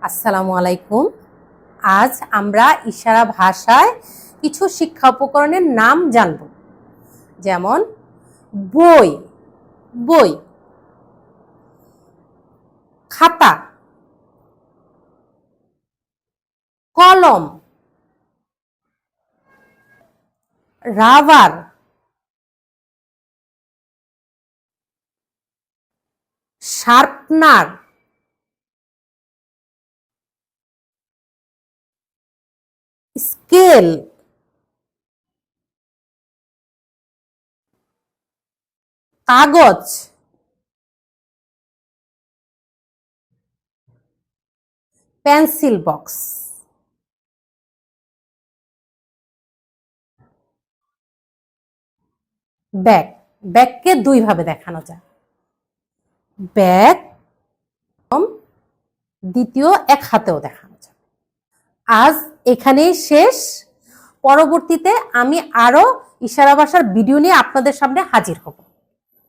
আসসালামু আলাইকুম। আজ আমরা ইশারা ভাষায় কিছু শিক্ষা উপকরণের নাম জানব। যেমন বই, বই, খাতা, কলম, রাবার, শার্পনার, স্কেল, কাগজ, পেন্সিল বক্স। ব্যাগ, ব্যাগকে দুই ভাবে দেখানো যায়। ব্যাগ দ্বিতীয় এক হাতেও দেখানো যায়। আজ এখানেই শেষ। পরবর্তীতে আমি আরো ইশারা ভাষার ভিডিও নিয়ে আপনাদের সামনে হাজির হব।